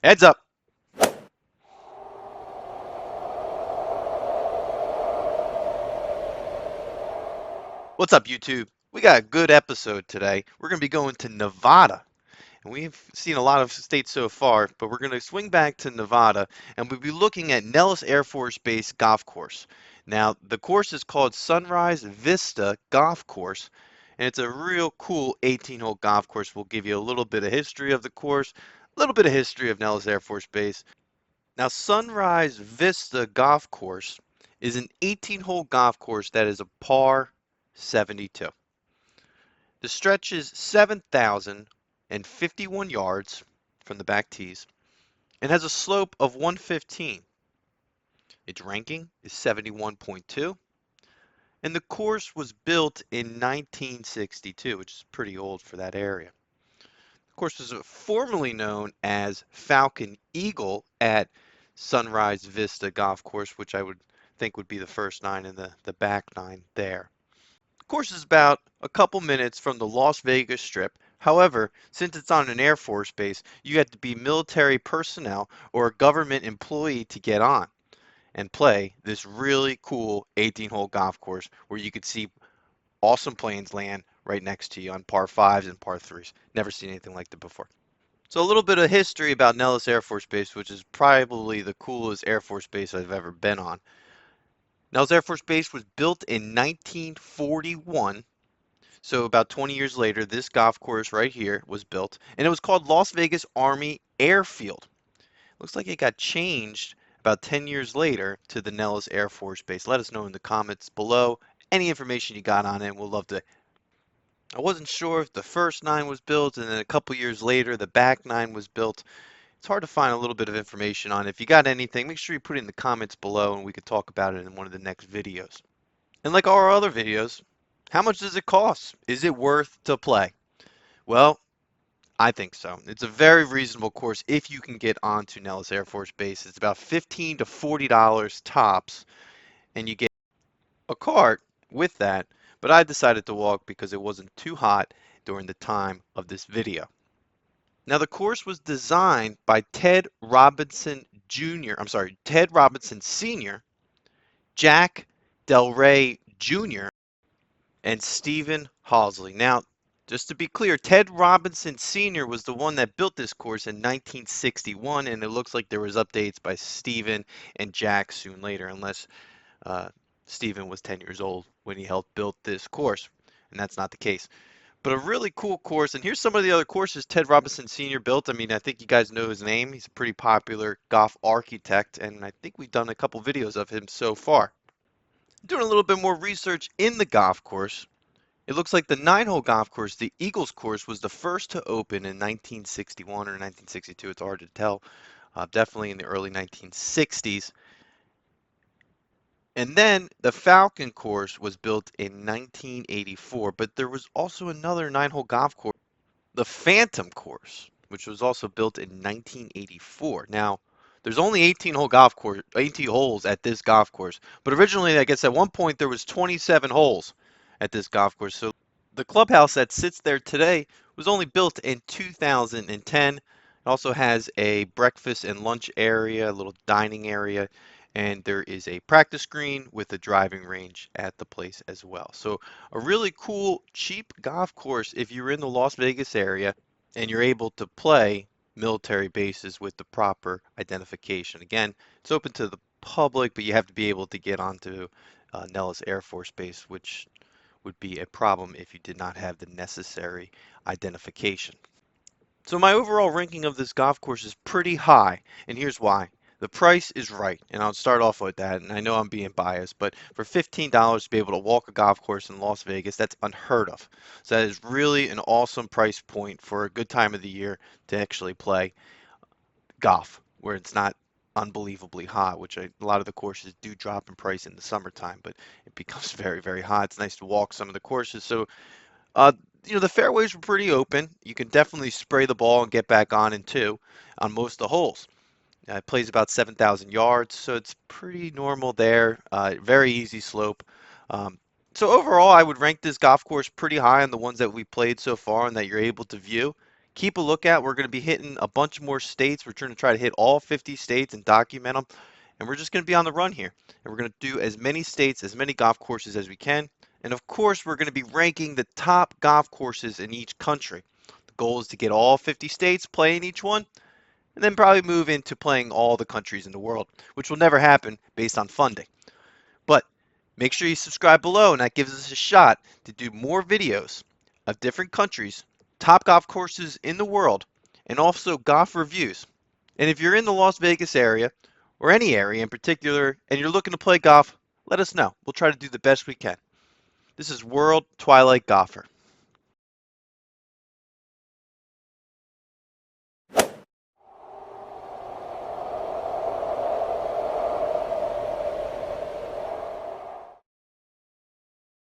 Heads up. What's up, YouTube? We got a good episode today. We're going to be going to Nevada. And we've seen a lot of states so far, but we're going to swing back to Nevada and we'll be looking at Nellis Air Force Base Golf Course. Now, the course is called Sunrise Vista Golf Course, and it's a real cool 18-hole golf course. We'll give you a little bit of history of the course, a little bit of history of Nellis Air Force Base. Now, Sunrise Vista Golf Course is an 18-hole golf course that is a par 72. The stretch is 7,051 yards from the back tees and has a slope of 115. Its ranking is 71.2, and the course was built in 1962, which is pretty old for that area. The course was formerly known as Falcon Eagle at Sunrise Vista Golf Course, which I would think would be the first nine and the back nine there. The course is about a couple minutes from the Las Vegas Strip. However, since it's on an Air Force base, you have to be military personnel or a government employee to get on and play this really cool 18-hole golf course where you could see awesome planes land right next to you on par 5s and par 3s. Never seen anything like that before. So a little bit of history about Nellis Air Force Base, which is probably the coolest Air Force base I've ever been on. Nellis Air Force Base was built in 1941. So about 20 years later, this golf course right here was built, and it was called Las Vegas Army Airfield. Looks like it got changed about 10 years later to the Nellis Air Force Base. Let us know in the comments below any information you got on it, and we'll love to. I wasn't sure if the first nine was built, and then a couple years later, the back nine was built. It's hard to find a little bit of information on it. If you got anything, make sure you put it in the comments below, and we could talk about it in one of the next videos. And like all our other videos, how much does it cost? Is it worth to play? Well, I think so. It's a very reasonable course if you can get onto Nellis Air Force Base. It's about $15 to $40 tops, and you get a cart with that. But I decided to walk because it wasn't too hot during the time of this video. Now, the course was designed by Ted Robinson Sr., Jack Del Rey Jr., and Stephen Halsey. Now, just to be clear, Ted Robinson Sr. was the one that built this course in 1961, and it looks like there was updates by Stephen and Jack soon later, unless Stephen was 10 years old when he helped build this course, and that's not the case. But a really cool course, and here's some of the other courses Ted Robinson Sr. built. I mean, I think you guys know his name. He's a pretty popular golf architect, and I think we've done a couple videos of him so far. Doing a little bit more research in the golf course, it looks like the 9-hole golf course, the Eagles course, was the first to open in 1961 or 1962. It's hard to tell. Definitely in the early 1960s. And then the Falcon course was built in 1984, but there was also another 9-hole golf course, the Phantom course, which was also built in 1984. Now, there's only 18-hole golf course, 18 holes at this golf course, but originally, I guess at one point there was 27 holes at this golf course. So the clubhouse that sits there today was only built in 2010. It also has a breakfast and lunch area, a little dining area, and there is a practice green with a driving range at the place as well. So a really cool, cheap golf course if you're in the Las Vegas area and you're able to play military bases with the proper identification. Again, it's open to the public, but you have to be able to get onto Nellis Air Force Base, which would be a problem if you did not have the necessary identification. So my overall ranking of this golf course is pretty high, and here's why. The price is right, and I'll start off with that, and I know I'm being biased, but for $15 to be able to walk a golf course in Las Vegas, that's unheard of. So that is really an awesome price point for a good time of the year to actually play golf, where it's not unbelievably hot, which a lot of the courses do drop in price in the summertime, but it becomes very, very hot. It's nice to walk some of the courses. So, uh, the fairways were pretty open. You can definitely spray the ball and get back on in two on most of the holes. It plays about 7,000 yards, so it's pretty normal there. Very easy slope. So overall, I would rank this golf course pretty high on the ones that we played so far and that you're able to view. Keep a lookout. We're going to be hitting a bunch more states. We're trying to hit all 50 states and document them. And we're just going to be on the run here. And we're going to do as many states, as many golf courses as we can. And of course, we're going to be ranking the top golf courses in each country. The goal is to get all 50 states, play in each one, and then probably move into playing all the countries in the world, which will never happen based on funding. But make sure you subscribe below, and that gives us a shot to do more videos of different countries, top golf courses in the world, and also golf reviews. And if you're in the Las Vegas area, or any area in particular, and you're looking to play golf, let us know. We'll try to do the best we can. This is World Twilight Golfer.